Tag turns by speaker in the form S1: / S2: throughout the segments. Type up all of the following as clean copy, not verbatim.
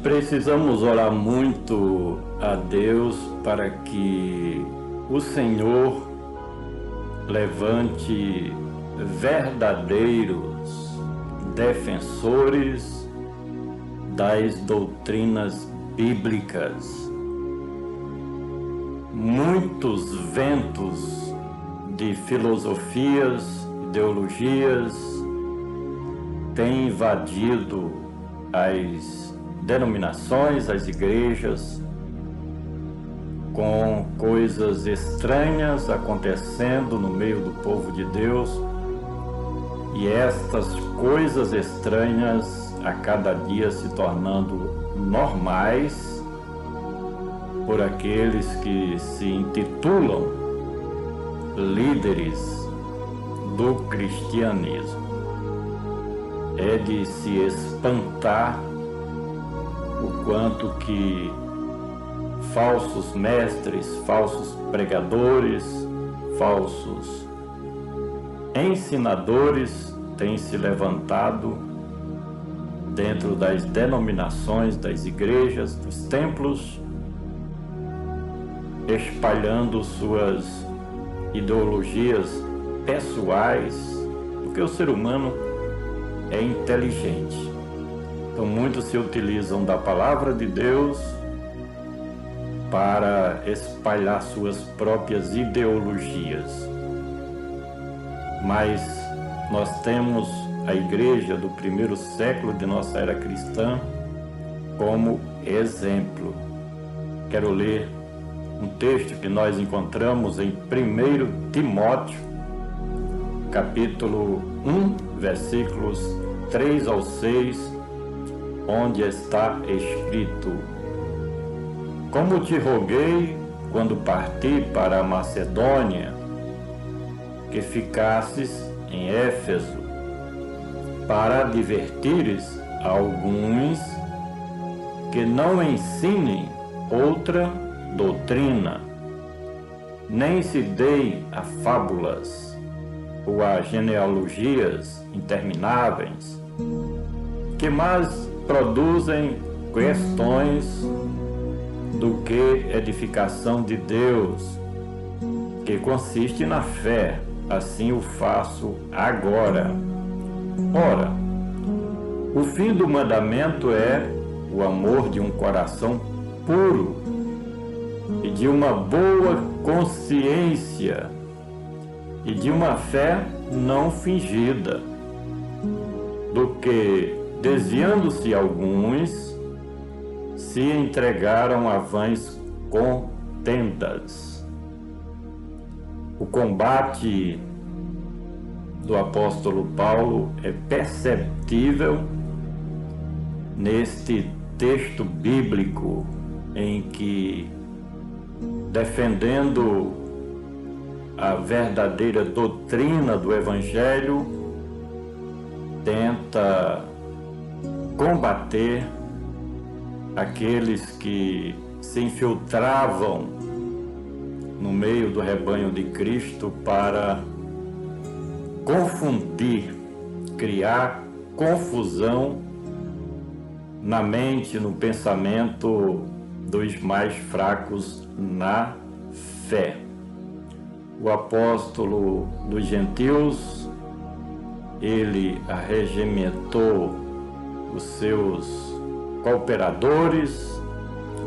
S1: Precisamos orar muito a Deus para que o Senhor levante verdadeiros defensores das doutrinas bíblicas. Muitos ventos de filosofias, ideologias têm invadido as denominações, as igrejas, com coisas estranhas acontecendo no meio do povo de Deus, e estas coisas estranhas a cada dia se tornando normais por aqueles que se intitulam líderes do cristianismo. É de se espantar o quanto que falsos mestres, falsos pregadores, falsos ensinadores têm se levantado dentro das denominações, das igrejas, dos templos, espalhando suas ideologias pessoais, porque o ser humano é inteligente. Então muitos se utilizam da palavra de Deus para espalhar suas próprias ideologias. Mas nós temos a igreja do primeiro século de nossa era cristã como exemplo. Quero ler um texto que nós encontramos em 1 Timóteo, capítulo 1, versículos 3 ao 6, onde está escrito: Como te roguei quando parti para a Macedônia, que ficasses em Éfeso, para advertires a alguns que não ensinem outra doutrina, nem se deem a fábulas ou a genealogias intermináveis, que mais produzem questões do que edificação de Deus, que consiste na fé. Assim o faço agora. Ora, o fim do mandamento é o amor de um coração puro e de uma boa consciência e de uma fé não fingida, do que, desviando-se alguns, se entregaram a vãs contendas. O combate do apóstolo Paulo é perceptível neste texto bíblico, em que, defendendo a verdadeira doutrina do Evangelho, tenta combater aqueles que se infiltravam no meio do rebanho de Cristo para confundir, criar confusão na mente, no pensamento dos mais fracos na fé. O apóstolo dos gentios, ele arregimentou os seus cooperadores,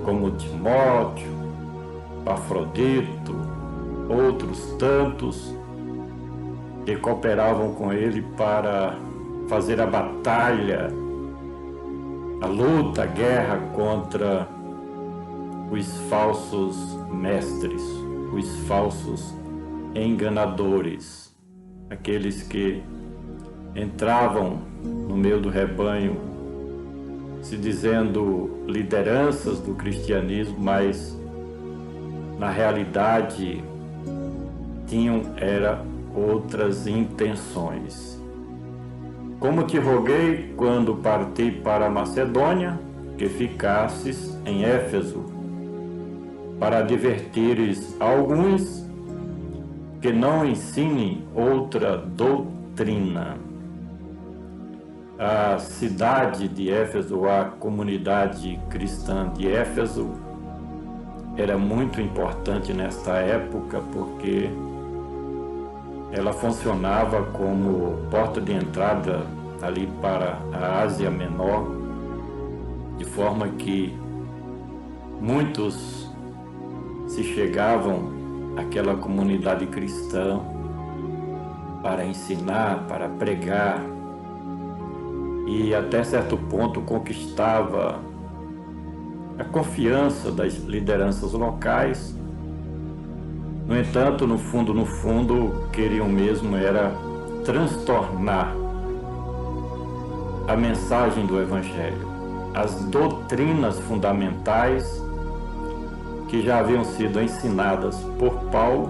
S1: como Timóteo, Afrodito, outros tantos, que cooperavam com ele para fazer a batalha, a luta, a guerra contra os falsos mestres, os falsos enganadores, aqueles que entravam no meio do rebanho se dizendo lideranças do cristianismo, mas na realidade tinham outras intenções. Como te roguei quando parti para a Macedônia, que ficasses em Éfeso, para advertires alguns que não ensinem outra doutrina. A cidade de Éfeso, a comunidade cristã de Éfeso, era muito importante nesta época porque ela funcionava como porta de entrada ali para a Ásia Menor, de forma que muitos se chegavam àquela comunidade cristã para ensinar, para pregar, e até certo ponto conquistava a confiança das lideranças locais. No entanto, no fundo, queriam mesmo era transtornar a mensagem do Evangelho, as doutrinas fundamentais que já haviam sido ensinadas por Paulo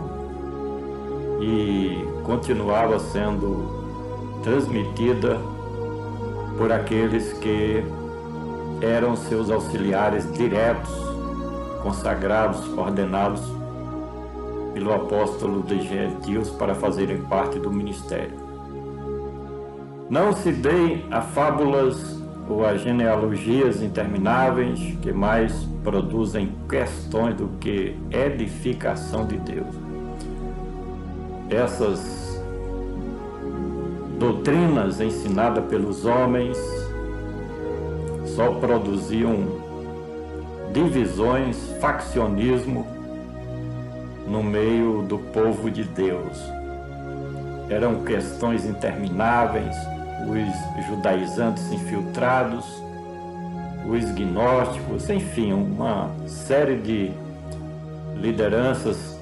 S1: e continuava sendo transmitida por aqueles que eram seus auxiliares diretos, consagrados, ordenados pelo apóstolo dos gentios para fazerem parte do ministério. Não se deem a fábulas ou a genealogias intermináveis que mais produzem questões do que edificação de Deus. Essas doutrinas ensinadas pelos homens só produziam divisões, faccionismo no meio do povo de Deus. Eram questões intermináveis, os judaizantes infiltrados, os gnósticos, enfim, uma série de lideranças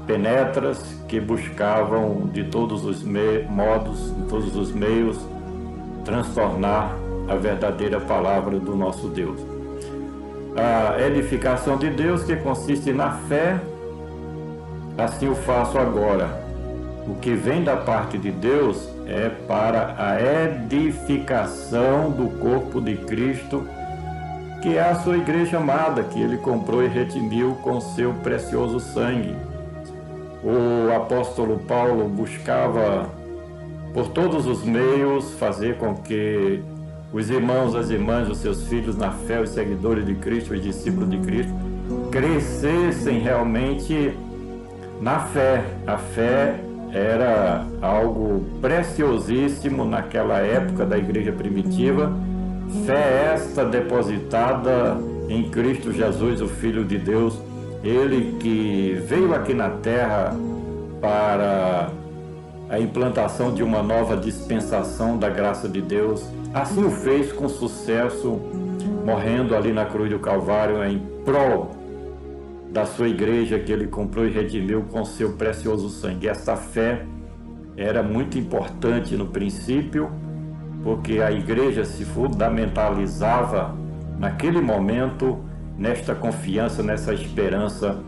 S1: penetras que buscavam de todos os modos, de todos os meios, transtornar a verdadeira palavra do nosso Deus. A edificação de Deus, que consiste na fé, assim o faço agora. O que vem da parte de Deus é para a edificação do corpo de Cristo, que é a sua igreja amada, que ele comprou e redimiu com seu precioso sangue. O apóstolo Paulo buscava por todos os meios fazer com que os irmãos, as irmãs, os seus filhos na fé, os seguidores de Cristo, os discípulos de Cristo, crescessem realmente na fé. A fé era algo preciosíssimo naquela época da igreja primitiva. Fé esta depositada em Cristo Jesus, o Filho de Deus, ele que veio aqui na terra para a implantação de uma nova dispensação da graça de Deus. Assim o fez com sucesso, morrendo ali na cruz do Calvário em prol da sua igreja que ele comprou e redimiu com seu precioso sangue. Esta fé era muito importante no princípio, porque a igreja se fundamentalizava naquele momento nesta confiança, nessa esperança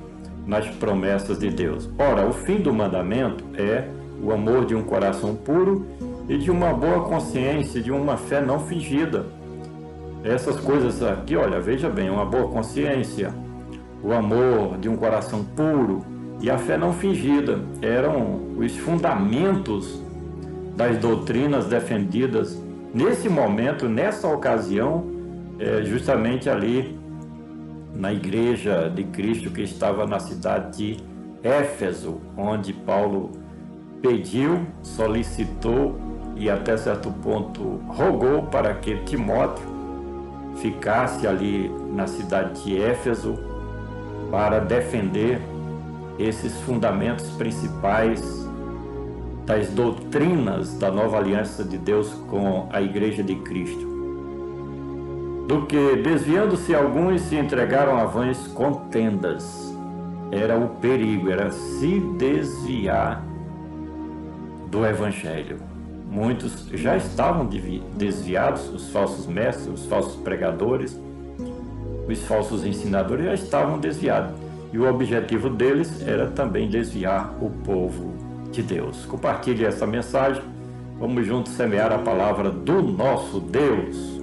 S1: nas promessas de Deus. Ora, o fim do mandamento é o amor de um coração puro e de uma boa consciência, de uma fé não fingida. Essas coisas aqui, olha, veja bem, uma boa consciência, o amor de um coração puro e a fé não fingida eram os fundamentos das doutrinas defendidas nesse momento, nessa ocasião, justamente ali na igreja de Cristo que estava na cidade de Éfeso, onde Paulo pediu, solicitou e até certo ponto rogou para que Timóteo ficasse ali na cidade de Éfeso para defender esses fundamentos principais das doutrinas da nova aliança de Deus com a igreja de Cristo. Do que, desviando-se alguns, se entregaram a vãs contendas. Era o perigo, era se desviar do Evangelho. Muitos já estavam desviados, os falsos mestres, os falsos pregadores, os falsos ensinadores já estavam desviados. E o objetivo deles era também desviar o povo de Deus. Compartilhe essa mensagem. Vamos juntos semear a palavra do nosso Deus.